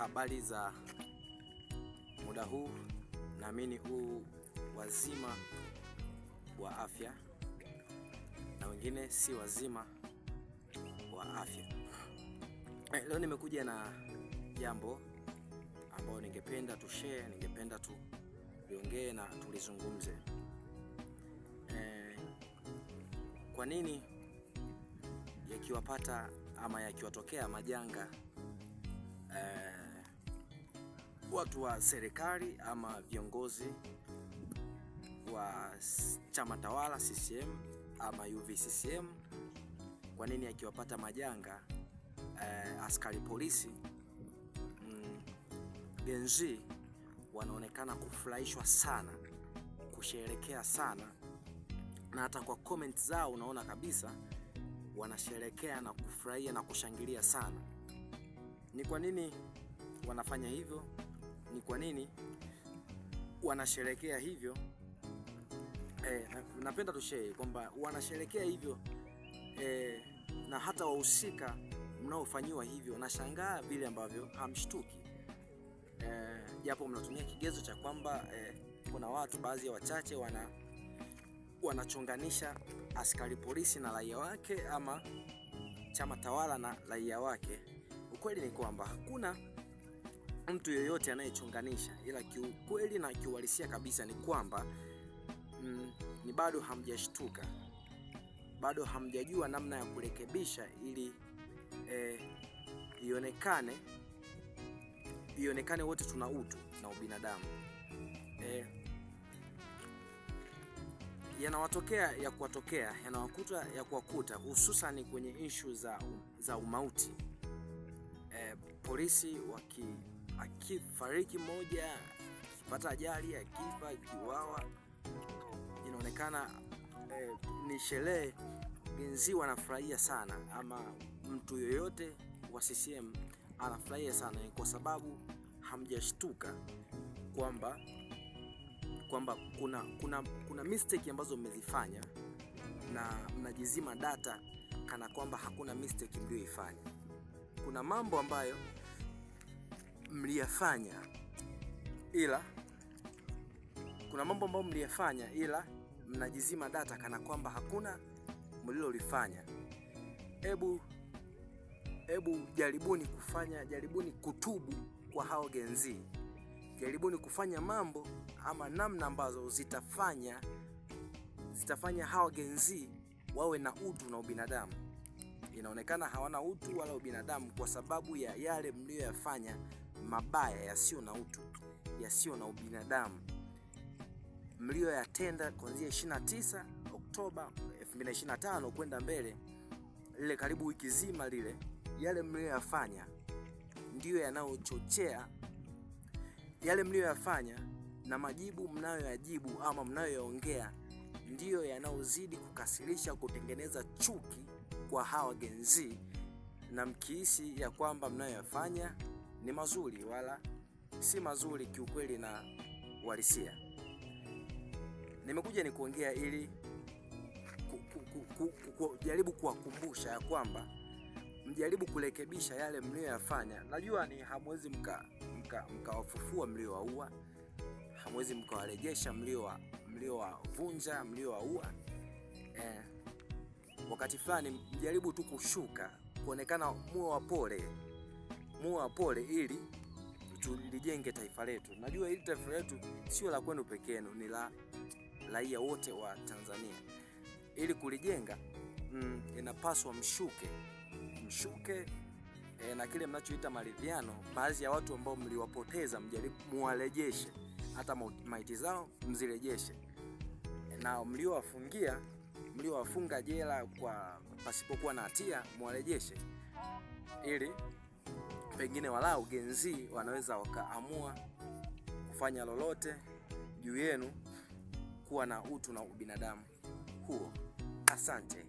Habari za muda huu, naamini huu wazima wa afya na wengine si wazima wa afya. Leo nimekuja na jambo ambalo ningependa tushare, ningependa tuliongee na tulizungumze. Kwa nini yakiwapata ama yakiwatokea majanga watu wa serikali ama viongozi wa chama tawala CCM ama UVCCM, kwa nini yakiwapata majanga askari polisi Gen Z wanaonekana kufurahishwa sana, kusherehekea sana, na hata kwa comment zao unaona kabisa wanasherehekea na kufurahia na kushangilia sana. Ni kwa nini wanafanya hivyo? Ni kwa nini wanasherehekea hivyo? Napenda tushare kwamba wanasherehekea hivyo na hata wahusika mnaofanyiwa hivyo nashangaa vile ambavyo hamshtuki. Japo mnatumia kigezo cha kwamba kuna watu baadhi ya wachache wanachonganisha askari polisi na raia wake ama chama tawala na raia wake. Ukweli ni kwamba hakuna mtu yeyote anayechonganisha, ila kiukweli na kiuhalisia kabisa ni kwamba ni bado hamjashtuka, bado hamjajua namna ya kurekebisha ili ionekane wote tuna utu na ubinadamu. Yanawatokea ya kuwatokea, yanawakuta ya kuwakuta, hususan kwenye issue za umauti. Polisi akifariki mmoja, akipata ajali, akifa, akiuawa, inaonekana ni sherehe. Gen Z wanafurahia sana, ama mtu yoyote wa CCM anafurahia sana, kwa sababu hamjashtuka kwamba kuna mistake ambazo mmezifanya na mnajizima data kana kwamba hakuna mistake mlioifanya. Kuna mambo ambayo mliyafanya ila mnajizima data kana kwamba hakuna mlilolifanya. Hebu jaribuni kutubu kwa hao Gen Z. Jaribuni kufanya mambo ama namna ambazo zitafanya hao Gen Z wawe na utu na ubinadamu. Inaonekana hawana utu wala ubinadamu kwa sababu ya yale mlioyafanya mabaya, yasio na utu, yasio na ubinadamu, mlioyatenda kuanzia 29 Oktoba 2025 kwenda mbele, lile karibu wiki zima lile. Yale mlioyafanya ndiyo yanayochochea yale mlioyafanya, na majibu mnayoyajibu ama mnayoyaongea ndiyo yanayozidi kukasirisha, kutengeneza chuki kwa hawa Gen Z, na mkihisi ya kwamba mnayoyafanya ni mazuri, wala si mazuri kiukweli na uhalisia. Nimekuja kuongea ili kujaribu kuwakumbusha ya kwamba mjaribu kurekebisha yale mlioyafanya. Najua ni hamwezi mkawafufua mliowaua, hamwezi mkawarejesha mliowavunja, mliowaua. Wakati fulani mjaribu tu kushuka, kuonekana muwe wapole ili tulijenge taifa letu. Najua hili taifa letu sio la kwenu peke yenu, ni la raia wote wa Tanzania. Ili kulijenga inapaswa mshuke na kile mnachoita maridhiano. Baadhi ya watu ambao mliwapoteza mjaribu muwarejeshe, hata maiti zao mzirejeshe, na mliowafunga jela kwa pasipokuwa na hatia muwarejeshe, ili pengine walau Gen Z wanaweza wakaamua kufanya lolote juu yenu, kuwa na utu na ubinadamu huo. Asante.